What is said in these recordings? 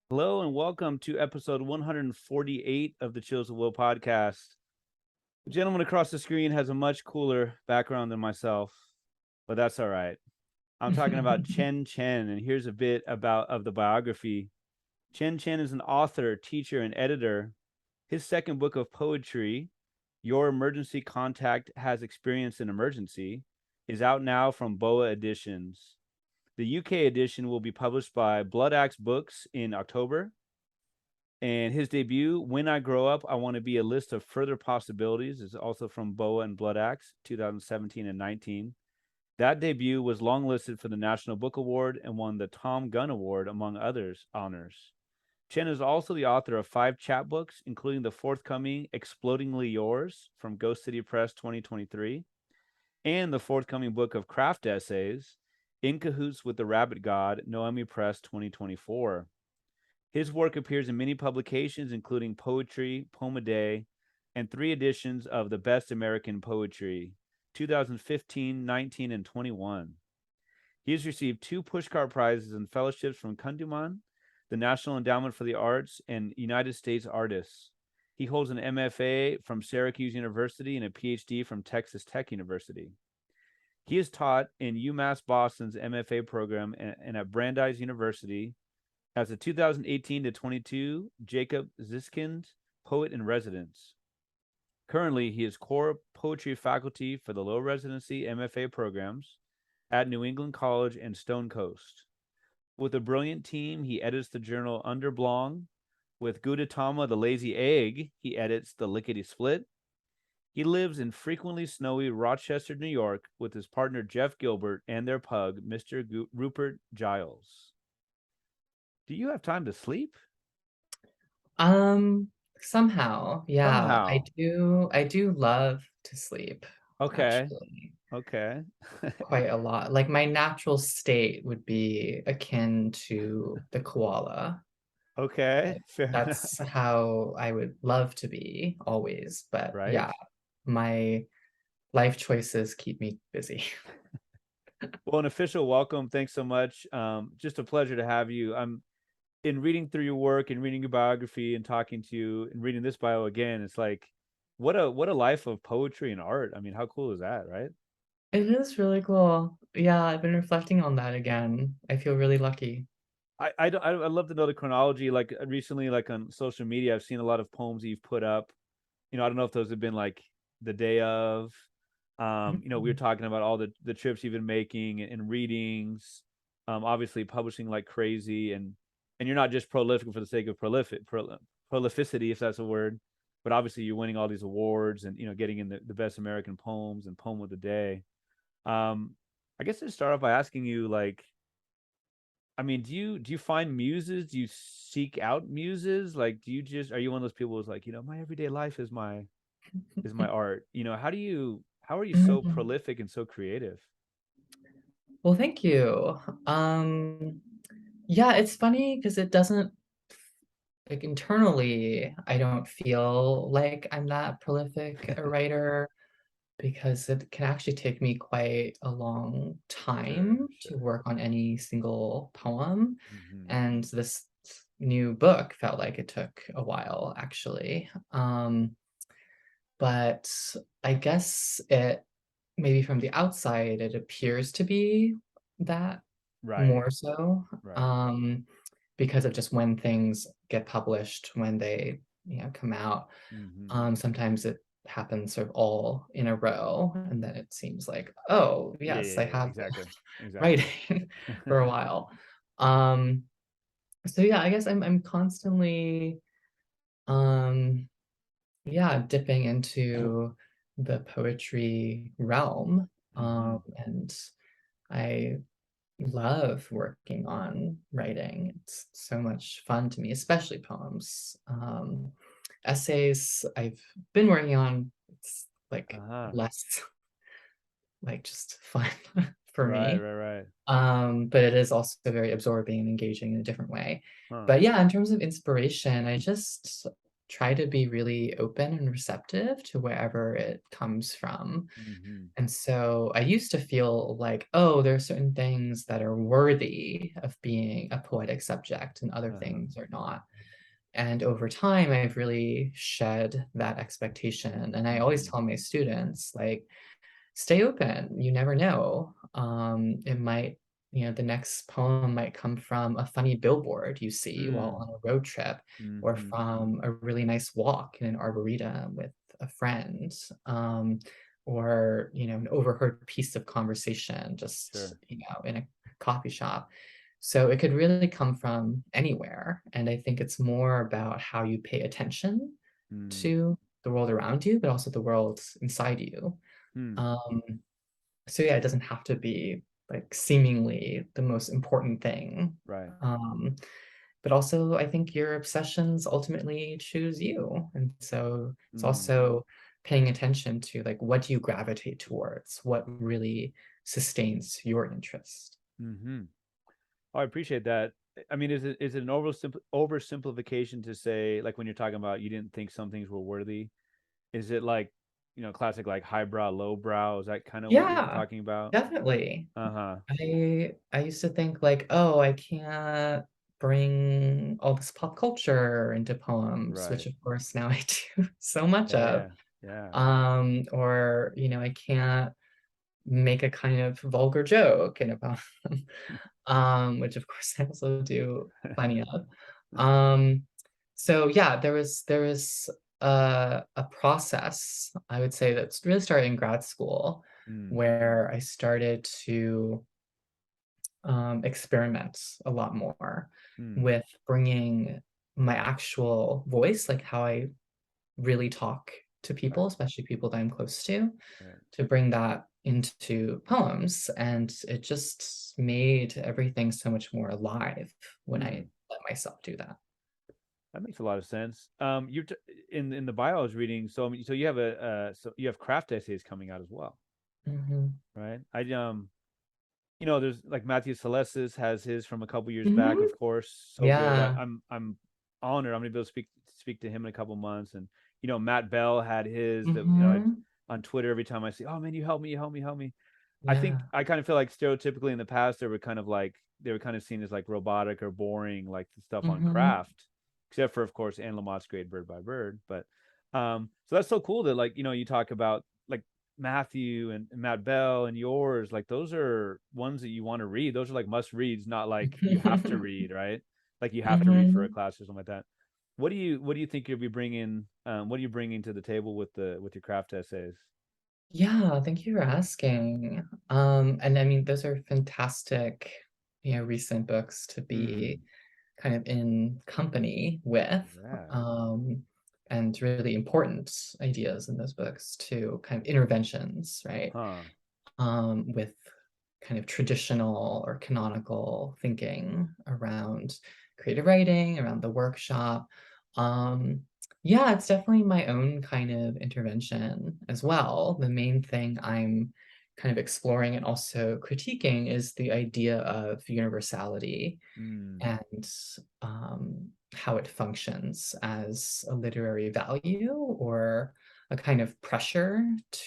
Hello and welcome to episode 148 of the Chills of Will podcast. The gentleman across the screen has a much cooler background than myself, but that's all right. I'm talking about Chen Chen, and here's a bit of the biography. Chen Chen is an author, teacher, and editor. His second book of poetry, Your Emergency Contact Has Experienced an Emergency, is out now from BOA Editions. The UK edition will be published by Bloodaxe Books in October. And his debut, When I Grow Up, I Want to Be a List of Further Possibilities, is also from BOA and Bloodaxe, 2017 and 19. That debut was longlisted for the National Book Award and won the Thom Gunn Award, among others honors. Chen is also the author of 5 chapbooks, including the forthcoming Explodingly Yours from Ghost City Press 2023, and the forthcoming book of craft essays, In Cahoots with the Rabbit God, Noemi Press 2024. His work appears in many publications, including Poetry, Poem a Day, and 3 editions of The Best American Poetry, 2015, 19, and 21. He has received 2 Pushcart Prizes and fellowships from Kundiman, the National Endowment for the Arts, and United States Artists. He holds an MFA from Syracuse University and a PhD from Texas Tech University. He is taught in UMass Boston's MFA program and at Brandeis University as a 2018 to 22 Jacob Ziskind Poet in Residence. Currently, he is core poetry faculty for the low residency MFA programs at New England College and Stone Coast. With a brilliant team, he edits the journal Underblong. With Gudetama the Lazy Egg, he edits the Lickety Split. He lives in frequently snowy Rochester, New York, with his partner Jeff Gilbert and their pug, Mr. Rupert Giles. Do you have time to sleep? Somehow, yeah, I Somehow. do. I do love to sleep, Okay. actually, Okay. quite a lot. Like my natural state would be akin to the koala. Okay. Like, Fair enough. that's how I would love to be always. But Right. yeah, my life choices keep me busy. Well, an official welcome. Thanks so much. Just a pleasure to have you. I'm in reading through your work and reading your biography and talking to you and reading this bio again. It's like, what a life of poetry and art. I mean, how cool is that, right? It is really cool. Yeah, I've been reflecting on that again. I feel really lucky. I love to know the chronology. Like recently, like on social media, I've seen a lot of poems that you've put up. I don't know if those have been like the day of. We were Mhm. talking about all the trips you've been making and readings. Obviously publishing like crazy, and you're not just prolific for the sake of prolificity, if that's a word, but obviously you're winning all these awards and getting in the best American poems and poem of the day. Um, I guess to start off by asking you, like, I mean, do you find muses? Do you seek out muses? Like, are you one of those people who's like, my everyday life is my art? How are you so Mhm. prolific and so creative? Well, thank you. Um, yeah, it's funny because it doesn't like internally, I don't feel like I'm that prolific a writer because it can actually take me quite a long Sure, time to sure. work on any single poem. Hmm. And this new book felt like it took a while, actually. But I guess it maybe from the outside, it appears to be that Right, more so, right. um, because of just when things get published, when they, come out. Hmm. Sometimes it happens sort of all in a row, and then it seems like, oh, Yeah, yes, yeah, I yeah, have been exactly, exactly. writing for a while. Um, so yeah, I guess I'm constantly um yeah, dipping into the poetry realm. Hmm. And I love working on writing. It's so much fun to me, especially poems. Essays I've been working on, it's like Uh-huh. less like just fun for Right, me. right, right. But it is also very absorbing and engaging in a different way. Huh. But yeah, in terms of inspiration, I just try to be really open and receptive to wherever it comes from. Mm-hmm. And so I used to feel like, oh, there are certain things that are worthy of being a poetic subject and other Uh-huh. things are not. And over time, I've really shed that expectation. And I always Mm-hmm. tell my students, like, stay open. You never know. It might, the next poem might come from a funny billboard you see while Mm. on a road trip, or Mm-hmm. from a really nice walk in an arboretum with a friend, or, an overheard piece of conversation just, Sure. in a coffee shop. So it could really come from anywhere. And I think it's more about how you pay attention Mm. to the world around you, but also the world inside you. Mm. Um, so yeah, it doesn't have to be like seemingly the most important thing. Right. Um, but also I think your obsessions ultimately choose you. And so it's Mm. also paying attention to like what do you gravitate towards, what really sustains your interest. Mm-hmm. Oh, I appreciate that. I mean, is it an oversimplification to say, like when you're talking about you didn't think some things were worthy? Is it like, classic like highbrow, lowbrow? Is that kind of what you're Yeah, talking about? definitely. Uh-huh. I used to think like, oh, I can't bring all this pop culture into poems, which Right. of course now I do so much Yeah, of. yeah. Yeah. Or, I can't make a kind of vulgar joke in a poem, which of course I also do plenty of. Um, so yeah, there was a process, I would say, that's really started in grad school, Mm. where I started to experiment a lot more Mm. with bringing my actual voice, like how I really talk to people, Right. especially people that I'm close Right. to bring that into poems. And it just made everything so much more alive when I Mm. let myself do that. That makes a lot of sense. In the bio I was reading, so I mean, so you have so you have craft essays coming out as well, Hmm. right? There's like Matthew Salesses has his from a couple years back, Hmm. of course. So good. Yeah. I'm honored. I'm gonna be able to speak to him in a couple months. And Matt Bell had his that Hmm. on Twitter every time I see, oh man, you help me, you help me, help me. I think Yeah. I kind of feel like stereotypically in the past they were kind of seen as like robotic or boring, like the stuff on Hmm. craft, except for of course Anne Lamott's great Bird by Bird. But so that's so cool that like you talk about like Matthew and Matt Bell and yours, like those are ones that you want to read. Those are like must reads, not like you have to read, right? Like you have to read for a Hmm. class or something like that. What do you think you'll be bringing? What are you bringing to the table with your craft essays? Yeah, thank you for asking. And I mean, those are fantastic, recent books to Mm, be kind of in company with, yeah. um, and really important ideas in those books to kind of interventions, right? Huh. With kind of traditional or canonical thinking around creative writing, around the workshop. Um, yeah, it's definitely my own kind of intervention as well. The main thing I'm kind of exploring and also critiquing is the idea of universality Mm, and how it functions as a literary value or a kind of pressure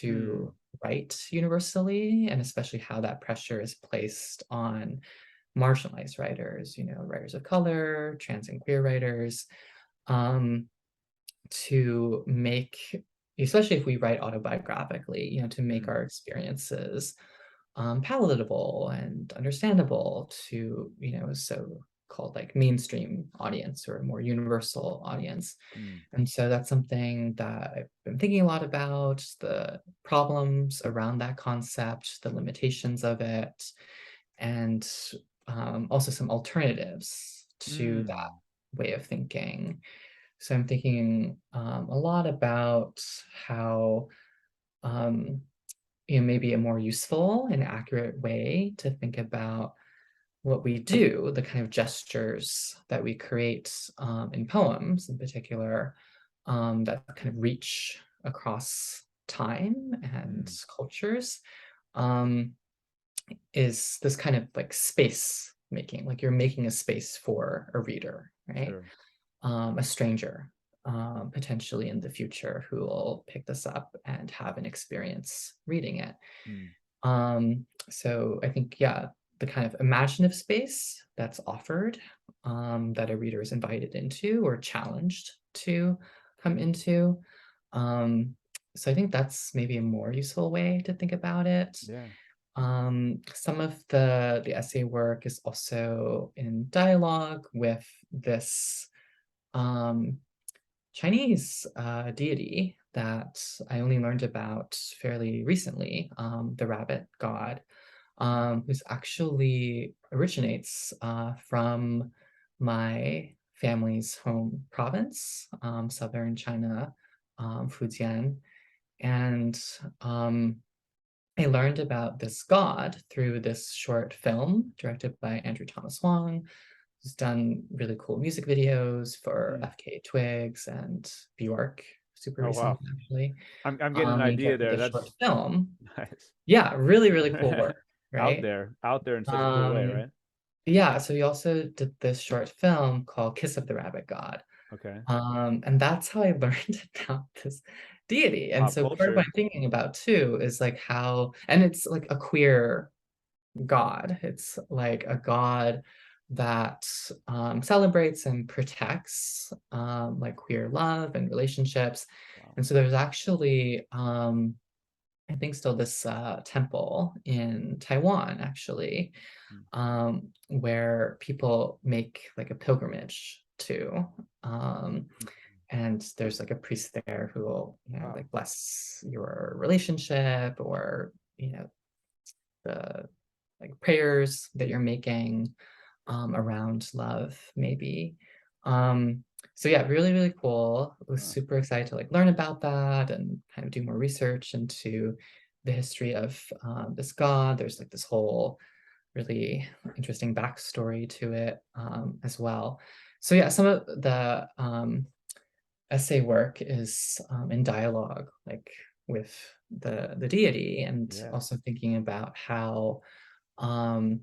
mm, to write universally, and especially how that pressure is placed on marginalized writers, writers of color, trans and queer writers, um, to make, especially if we write autobiographically, to make mm, our experiences palatable and understandable to, so-called like mainstream audience or a more universal audience. mm, And so that's something that I've been thinking a lot about, the problems around that concept, the limitations of it, and also some alternatives to that mm, way of thinking. So I'm thinking a lot about how um, maybe a more useful and accurate way to think about what we do, the kind of gestures that we create in poems in particular, that kind of reach across time and mm. cultures, um, is this kind of like space making, like you're making a space for a reader, right? Sure. A stranger. potentially in the future who will pick this up and have an experience reading it. Mm. So I think, yeah, the kind of imaginative space that's offered, that a reader is invited into or challenged to come into. So I think that's maybe a more useful way to think about it. Yeah. Some of the essay work is also in dialogue with this um, Chinese deity that I only learned about fairly recently, the rabbit god, who's actually originates from my family's home province, southern China, Fujian. And I learned about this god through this short film directed by Andrew Thomas Wong, who's done really cool music videos for Mm. FK Twigs and Bjork super Oh wow. recently, actually. I'm getting an He idea directed there. this short That's film. nice. Yeah, really, really cool work, right? Out there in such a cool way, Um, right? yeah, so he also did this short film called Kiss of the Rabbit God. Okay. And that's how I learned about this deity. And Pop so part of what culture. I'm thinking about too is like how, and it's like a queer god. It's like a god that celebrates and protects like queer love and relationships. Wow. And so there's actually, I think, still this temple in Taiwan, actually, Mm. where people make like a pilgrimage to. Um, Mm. and there's like a priest there who will, Wow. like bless your relationship or, the like prayers that you're making around love, maybe. Um, so yeah, really, really cool. I was Huh. super excited to like learn about that and kind of do more research into the history of this god. There's like this whole really interesting backstory to it as well. So yeah, some of the essay work is in dialogue, like with the deity, and Yeah. also thinking about how um,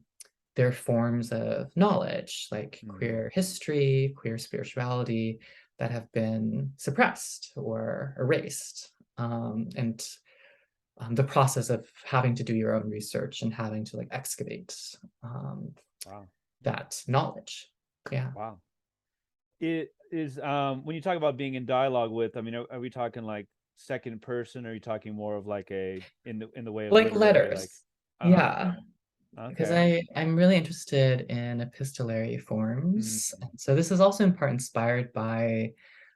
there are forms of knowledge, like Mm. queer history, queer spirituality, that have been suppressed or erased. And the process of having to do your own research and having to like excavate um, Wow. that knowledge. Yeah. Wow. It is when you talk about being in dialogue with, I mean, are we talking like second person, or are you talking more of like a in the way of Like literary, like letters. Yeah. okay. Because Okay. I'm really interested in epistolary Mm. forms. And so this is also in part inspired by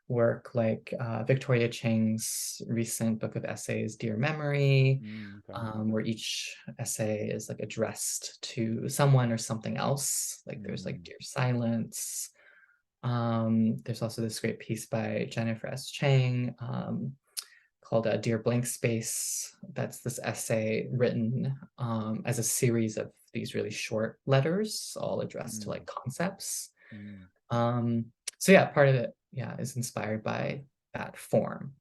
work like Victoria Cheng's recent book of essays, Dear Memory, Mm. Okay. where each essay is like addressed to someone or something else. Like there's like Mm. Dear Silence. There's also this great piece by Jennifer S. Chang, called Dear Blank Space. That's this essay written as a series of these really short letters, all addressed to like Mm. concepts. Mm. Um, so yeah, part of it, yeah, is inspired by that form.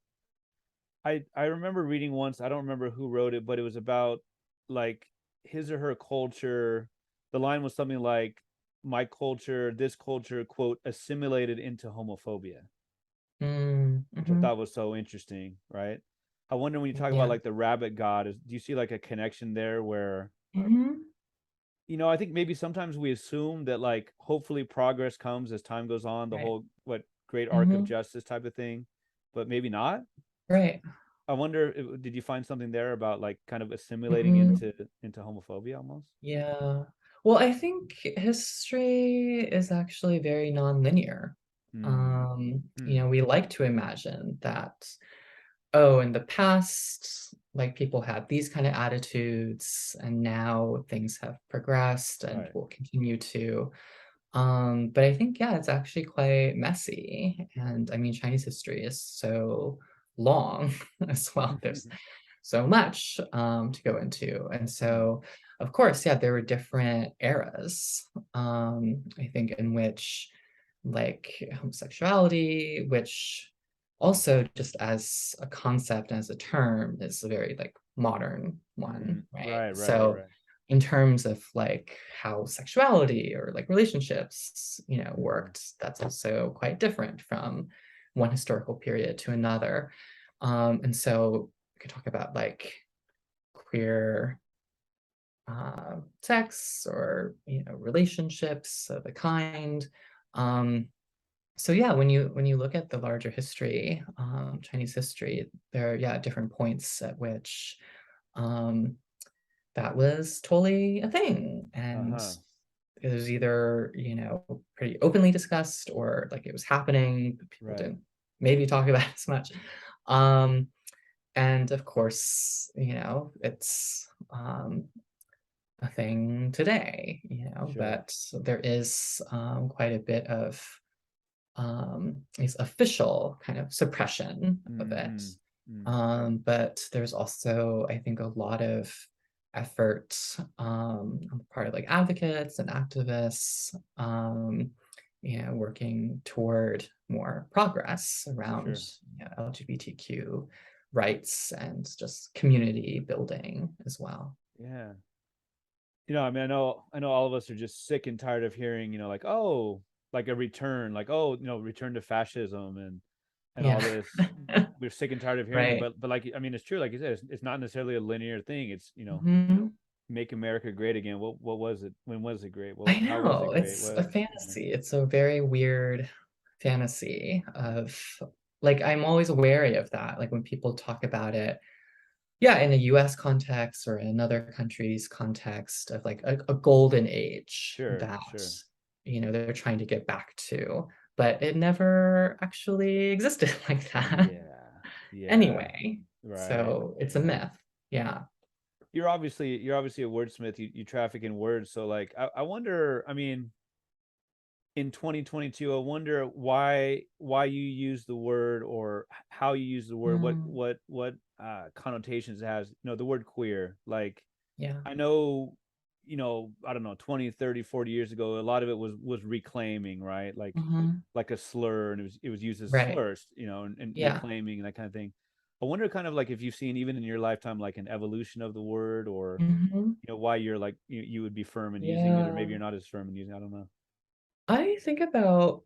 I remember reading once, I don't remember who wrote it, but it was about like his or her culture. The line was something like, my culture, this culture, quote, assimilated into homophobia, which I Mm-hmm. thought was so interesting, right? I wonder, when you talk about Yeah. like the rabbit god, do you see like a connection there where, Mm-hmm. I think maybe sometimes we assume that like hopefully progress comes as time goes on, the Right. whole what great arc of Mm-hmm. justice type of thing, but maybe not. Right. I wonder, did you find something there about like kind of assimilating Mm-hmm. into homophobia almost? Yeah. Well, I think history is actually very non-linear. Hmm. Hmm. We like to imagine that, oh, in the past, like people had these kind of attitudes, and now things have progressed and Right. will continue to. But I think, yeah, it's actually quite messy. And I mean, Chinese history is so long as well. There's so much to go into. And Hmm. so, of course, yeah, there were different eras, I think, in which like homosexuality, which also just as a concept, as a term, is a very like modern Hmm. one, right? Right. Right. Right. So Right. in terms of like how sexuality or like relationships, Hmm. worked, that's also quite different from one historical period to another. And so we could talk about like queer sex or relationships of a kind. So yeah, when you look at the larger history, Chinese history, there are different points at which that was totally a thing, and it was either pretty openly discussed, or like it was happening, but people didn't maybe talk about it as much. And of course, it's a thing today, but there is quite a bit of is official kind of suppression of it. But there's also, I think, a lot of effort on the part of like advocates and activists, working toward more progress around LGBTQ rights and just community building as well. Yeah. I mean, I know all of us are just sick and tired of hearing, like, oh, like a return, like, oh, return to fascism and all this. We're sick and tired of hearing it, but like, I mean, it's true, like you said, it's not necessarily a linear thing. It's make America great again. What was it? When was it great? I How was it know, great? it's a fantasy. It's a very weird fantasy of, like, I'm always wary of that. Like when people talk about it, in a US context or in another country's context, of like a golden age that they're trying to get back to, but it never actually existed like that. Anyway, so it's a myth. You're obviously a wordsmith. You traffic in words, so like I wonder, I mean, in 2022, I wonder why you use the word, or how you use the word, what connotations it has. The word queer, like, I know, I don't know, 20, 30, 40 years ago, a lot of it was reclaiming, right? Like a slur, and it was used as slurs, and reclaiming and that kind of thing. I wonder kind of like if you've seen, even in your lifetime, like an evolution of the word, or why you're like, you would be firm in using it, or maybe you're not as firm in using it. I don't know. I think about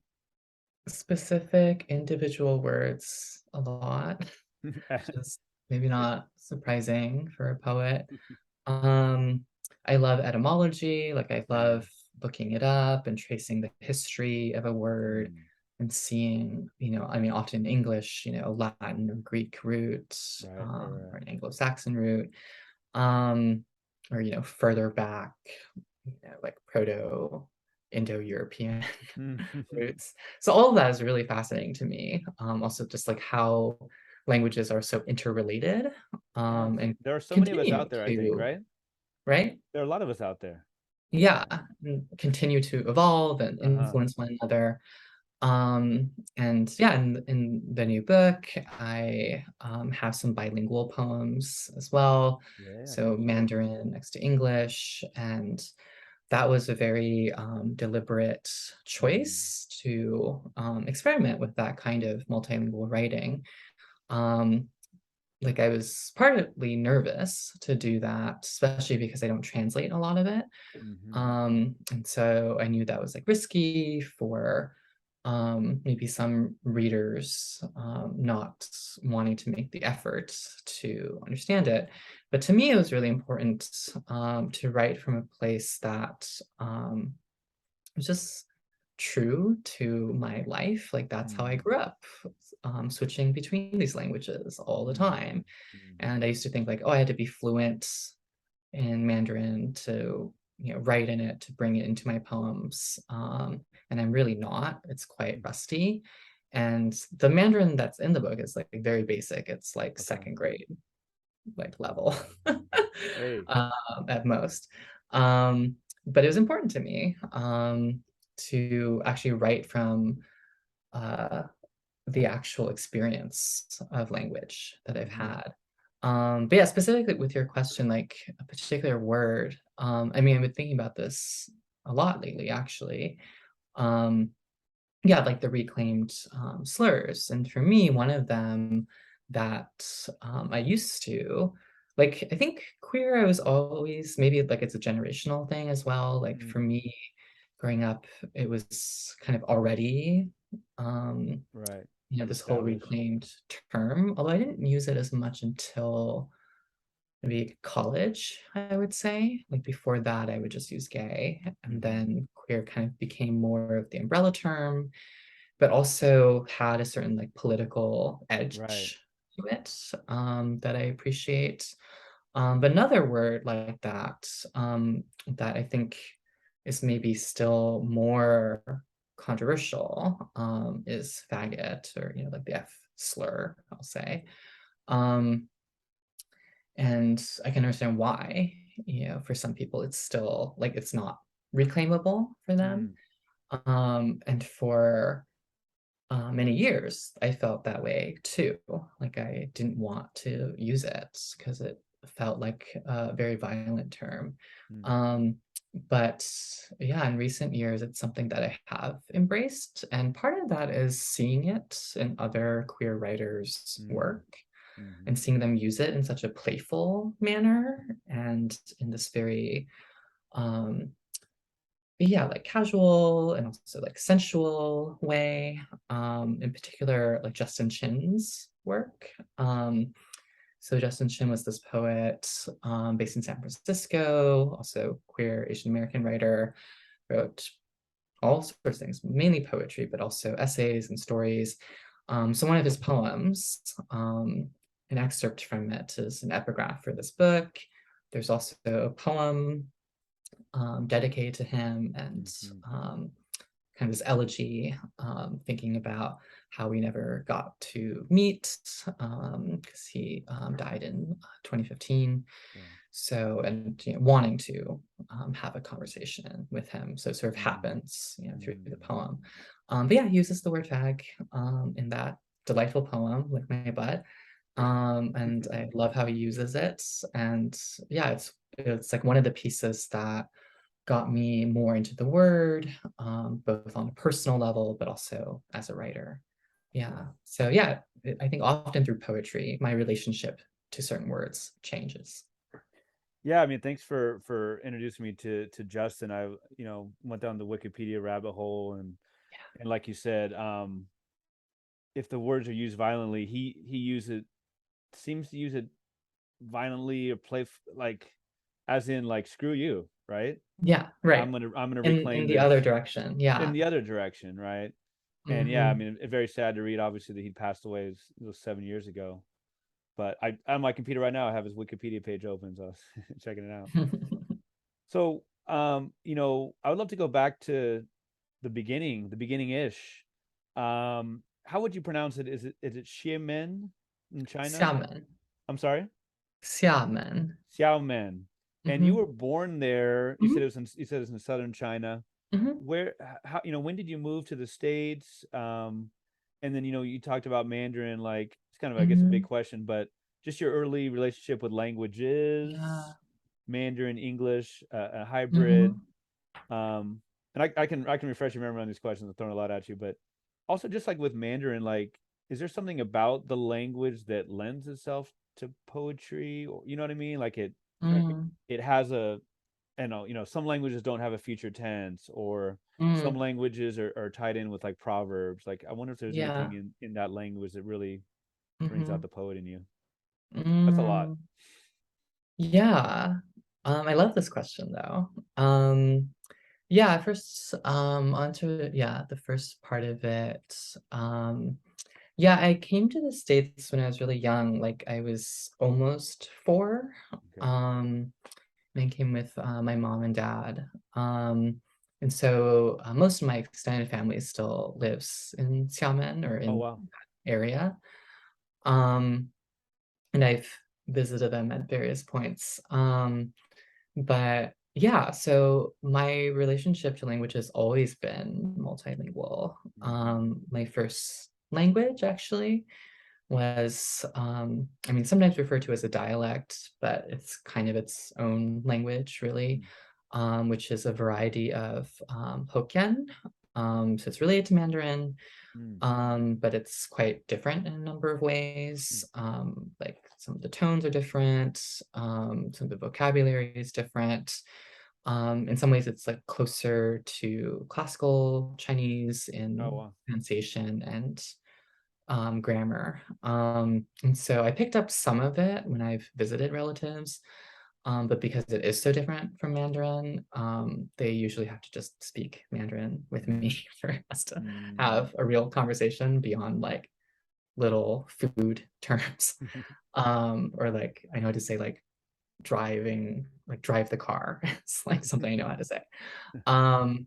specific individual words a lot, which is maybe not surprising for a poet. I love etymology, like I love looking it up and tracing the history of a word and seeing, I mean, often English, Latin or Greek roots, or an Anglo-Saxon root, or, further back, like Proto-Indo-European roots. So all of that is really fascinating to me. Also just like how languages are so interrelated, and there are so many of us out there, I think, right? Right? There are a lot of us out there. And continue to evolve and influence one another. And in the new book, I have some bilingual poems as well. So Mandarin next to English, and that was a very deliberate choice to experiment with that kind of multilingual writing. Like I was partly nervous to do that, especially because I don't translate a lot of it. And so I knew that was like risky for maybe some readers not wanting to make the effort to understand it. But to me, it was really important to write from a place that was just true to my life. Like that's how I grew up, switching between these languages all the time. And I used to think like, oh, I had to be fluent in Mandarin to write in it, to bring it into my poems. And I'm really not. It's quite rusty. And the Mandarin that's in the book is like very basic. It's like second grade like level at most. But it was important to me to actually write from the actual experience of language that I've had. But yeah, specifically with your question, like a particular word, I mean, I've been thinking about this a lot lately, actually. Like the reclaimed slurs. And for me, one of them that I used to, like, I think queer, I was always, maybe like it's a generational thing as well. Like for me, growing up, it was kind of already you know, Pretty this whole established. reclaimed term, although I didn't use it as much until maybe college, I would say. Like before that, I would just use gay, and Mm-hmm. then queer kind of became more of the umbrella term, but also had a certain like political Right. edge to it, that I appreciate. But another word like that, that I think is maybe still more controversial, is faggot, or, you know, like the F slur, I'll say. Um, and I can understand why, you know, for some people it's still like it's not reclaimable for them. Mm. And for many years, I felt that way too. Like I didn't want to use it because it felt like a very violent term. Mm. Um, but yeah, in recent years, it's something that I have embraced. And part of that is seeing it in other queer writers' Mm. work Mm-hmm. and seeing them use it in such a playful manner and in this very um, yeah, like casual and also like sensual way. In particular, like Justin Chin's work. So Justin Chin was this poet based in San Francisco, also queer Asian American writer, wrote all sorts of things, mainly poetry, but also essays and stories. So one of his poems, an excerpt from it is an epigraph for this book. There's also a poem dedicated to him, and Mm-hmm. kind of this elegy, thinking about how we never got to meet because he died in 2015. Yeah. So, and you know, wanting to have a conversation with him. So it sort of Mm. happens, you know, through the Mm. poem. But yeah, he uses the word fag in that delightful poem, Lick My Butt. And I love how he uses it. And yeah, it's like one of the pieces that got me more into the word, both on a personal level, but also as a writer. Yeah. So yeah, I think often through poetry, my relationship to certain words changes. Yeah, I mean, thanks for introducing me to Justin. I, went down the Wikipedia rabbit hole, and like you said, if the words are used violently, he seems to use it violently or like as in like screw you, right? Yeah, Like right. I'm gonna In reclaim the this other direction. in Yeah. the other direction, right? And yeah, I Hmm. mean, it's very sad to read. Obviously, that he passed away it was 7 years ago. But I on my computer right now, I have his Wikipedia page open, so I was checking it out. So, I would love to go back to the beginning ish. How would you pronounce it? Is it Xiamen in China? Xiamen. I'm sorry, Xiamen. Xiaomen. And you were Hmm. born there. You said Hmm. it was in southern China. Hmm. Where, how, when did you move to the States? And then you talked about Mandarin. Like it's kind of, I guess, a big Hmm. question, but just your early relationship with languages, Yeah. Mandarin, English, a hybrid. Hmm. Um, and I can refresh your memory on these questions. I'm throwing a lot at you, but also just like with Mandarin, like, is there something about the language that lends itself to poetry, or you know what I mean? Like Hmm. it has a, I know, some languages don't have a future tense, or some Hmm. languages are tied in with like proverbs. Like I wonder if there's anything Yeah. in that language that really brings out Hmm. the poet in you. That's a lot. Mm. Yeah. I love this question though. Yeah, first, onto yeah, the first part of it. Yeah, I came to the States when I was really young, like I was almost 4. Okay. Um, and I came with my mom and dad. And so most of my extended family still lives in Xiamen or Oh in wow. that area. Um, and I've visited them at various points. But yeah, so my relationship to language has always been multilingual. Mm-hmm. My first language actually was, I mean, sometimes referred to as a dialect, but it's kind of its own language, really, which is a variety of Hokkien. So it's related to Mandarin, Mm-hmm. but it's quite different in a number of Mm-hmm. ways. Like some of the tones are different, some of the vocabulary is different. In some ways, it's like closer to classical Chinese Oh in wow. pronunciation and grammar. And so I picked up some of it when I've visited relatives, but because it is so different from Mandarin, they usually have to just speak Mandarin with me for us to have a real conversation beyond like little food terms. Or like I know how to say like driving, like drive the car. It's like something I know how to say. Um,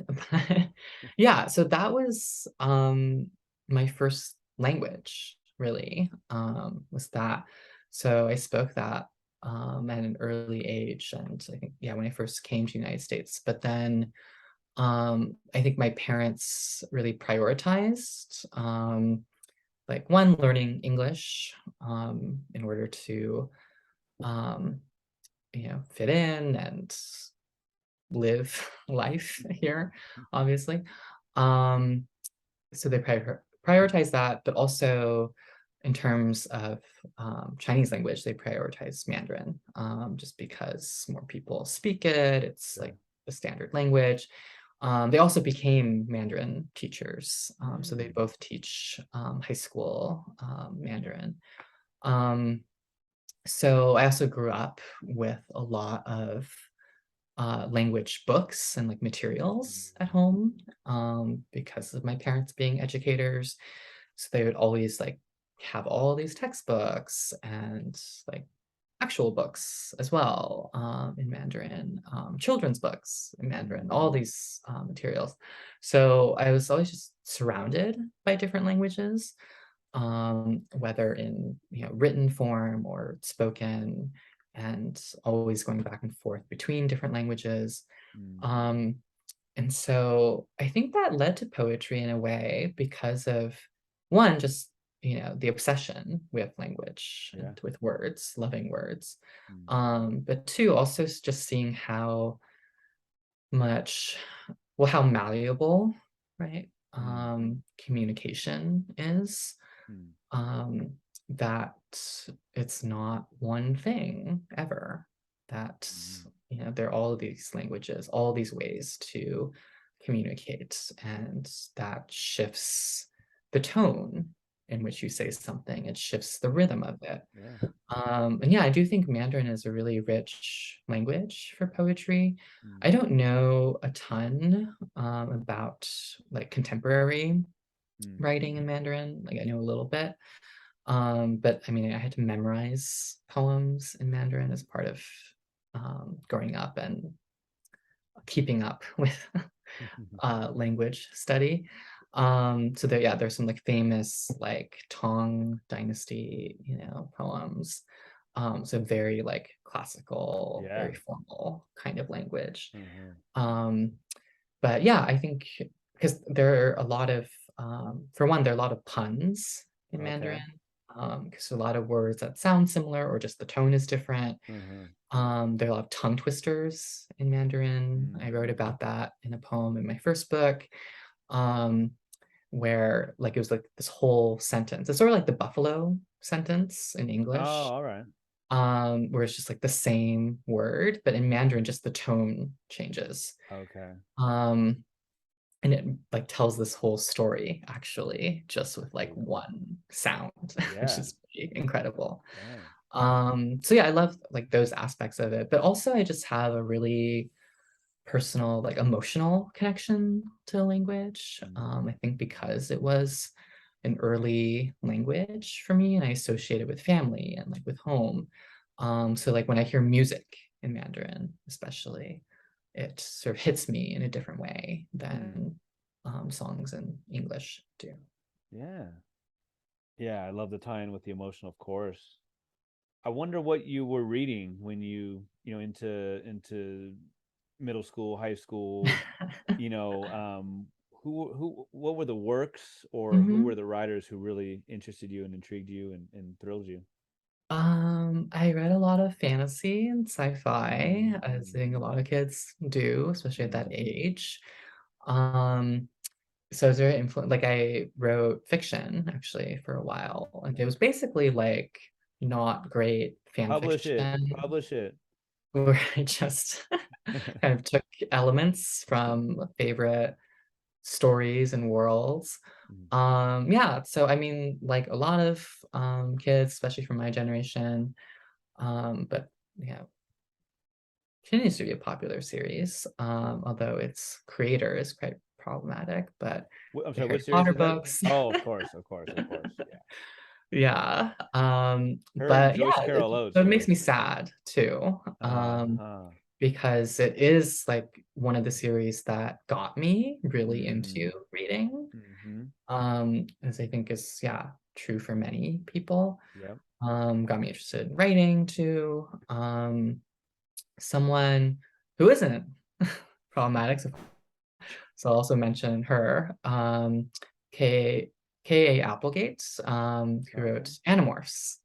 but yeah, so that was my first language, really, was that. So I spoke that at an early age, and I think, yeah, when I first came to the United States. But then I think my parents really prioritized like one, learning English in order to um, fit in and live life here, obviously. Um, so they prioritize that, but also in terms of Chinese language, they prioritize Mandarin just because more people speak it. It's like the standard language. They also became Mandarin teachers. So they both teach high school Mandarin. Um, so I also grew up with a lot of language books and like materials at home because of my parents being educators. So they would always like have all these textbooks and like actual books as well in Mandarin, children's books in Mandarin, all these materials. So I was always just surrounded by different languages, whether in written form or spoken, and always going back and forth between different languages. Um, and so I think that led to poetry in a way because of one, just the obsession with language and with words, loving words. But two, also just seeing how much, well, how malleable, right? Communication is. Um, that it's not one thing ever. That there are all these languages, all these ways to communicate, and that shifts the tone in which you say something. It shifts the rhythm of it. And yeah, I do think Mandarin is a really rich language for poetry. I don't know a ton about like contemporary writing in Mandarin. Like I know a little bit, but I mean, I had to memorize poems in Mandarin as part of growing up and keeping up with language study. So there, yeah, there's some like famous like Tang Dynasty, poems. So very like classical, very formal kind of language. But yeah, I think because there are a lot of, for one, there are a lot of puns in Mandarin, because a lot of words that sound similar or just the tone is different. There are a lot of tongue twisters in Mandarin. I wrote about that in a poem in my first book, where like it was like this whole sentence. It's sort of like the buffalo sentence in English. All right. Where it's just like the same word, but in Mandarin, just the tone changes. Okay. And it like tells this whole story actually just with like one sound, which is pretty incredible. So yeah, I love like those aspects of it, but also I just have a really personal, like emotional connection to language. I think because it was an early language for me and I associate it with family and like with home. So like when I hear music in Mandarin, especially, it sort of hits me in a different way than songs in English do. Yeah, I love the tie-in with the emotional, of course. I wonder what you were reading when into middle school, high school, what were the works or who were the writers who really interested you and intrigued you and thrilled you? I read a lot of fantasy and sci-fi, as I think a lot of kids do, especially at that age. So I was very influenced. Like I wrote fiction actually for a while. Like it was basically like not great fan Publish it. fiction, Publish it. where I just kind of took elements from favorite stories and worlds. Yeah, so I mean, like a lot of kids, especially from my generation, but yeah, continues to be a popular series, although its creator is quite problematic, but I'm the sorry, Harry what series Potter is that? books. Oh, of course, of course, of course. Yeah. Yeah. Her and But Joyce yeah, Carol Oates so it are makes both me great. sad too. Uh-huh. Because it is like one of the series that got me really into Mm. reading. Mm-hmm. As I think is, yeah, true for many people. Yep. Got me interested in writing too. Someone who isn't problematic, so I'll also mention her, K K.A. Applegate, who Oh yeah. wrote Animorphs.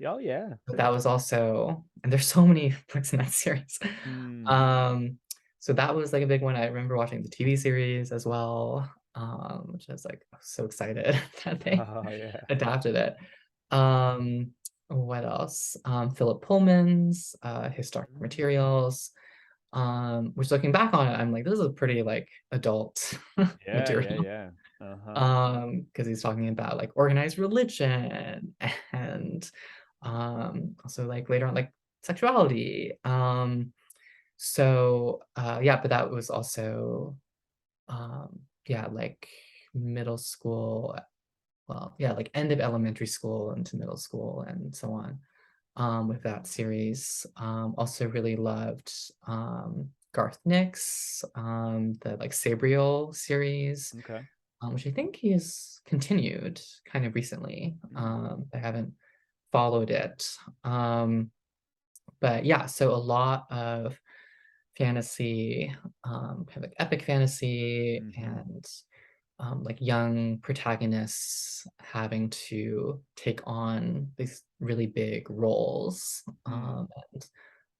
Oh yeah. But that was also, and there's so many books in that series. Mm. Um, so that was like a big one. I remember watching the TV series as well, which I was like so excited that they Oh yeah. adapted it. Um, what else? Philip Pullman's Historic Mm. Materials, which looking back on it, I'm like, this is a pretty like adult Yeah, yeah, material. yeah. Uh-huh. Because he's talking about like organized religion and also like later on like sexuality. Yeah, but that was also yeah, like middle school, well, yeah, like end of elementary school into middle school and so on. With that series. Also really loved Garth Nix, the like Sabriel series, Okay. which I think he has continued kind of recently. Mm. I haven't followed it. But yeah, so a lot of fantasy, kind of like epic fantasy Mm-hmm. and like young protagonists having to take on these really big roles, Mm.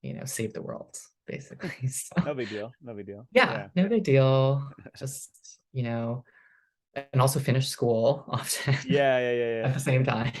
and save the world basically. No So big deal. No big deal. yeah, Yeah. no big deal. Just and also finish school often Yeah, yeah, yeah, at yeah. the same time.